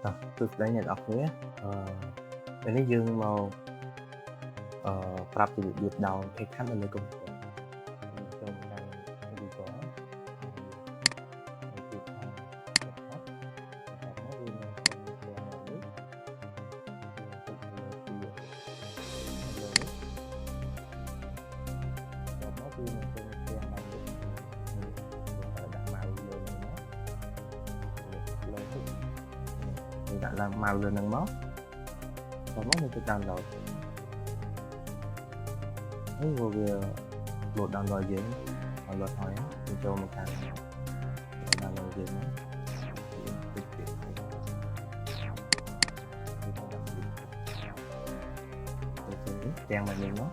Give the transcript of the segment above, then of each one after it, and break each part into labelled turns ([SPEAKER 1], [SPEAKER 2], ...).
[SPEAKER 1] សួស្តីអ្នកនរគ្នាពេលនេះយើងមកប្រាប់ពីរបៀប download CapCut នៅលើកុំព្យូទ័រយើងចូលមកដល់ Google ហើយពីខាង CapCut ហើយមកយើងនឹងចូលមកទាំងនេះយើងទៅលើពីលើនេះដល់មកគឺនឹងចូលមកទាំងដល់នេះដាក់មកលើនឹងមកលើទៅយើងដាក់ឡើងមកលើនឹងមកដល់មកយើងទៅ download ហើយវា load download យើង download ហើយយើងចូលមកខាង download យើងមកយើងទៅពីយើងដាក់ពីទៅទាំងមកនេះមក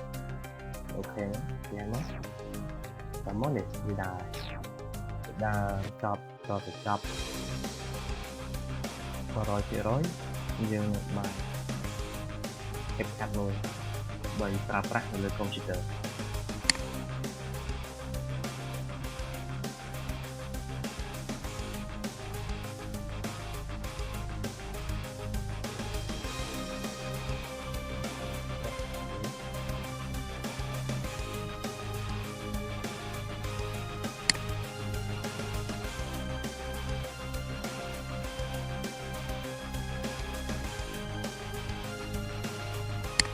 [SPEAKER 1] អូខេទាំងមកដល់មកនេះវាដើរចប់ដល់ទៅចប់ 100% យើងបាន CapCut មួយដើម្បីប្រើប្រាស់នៅលើកុំព្យូទ័រ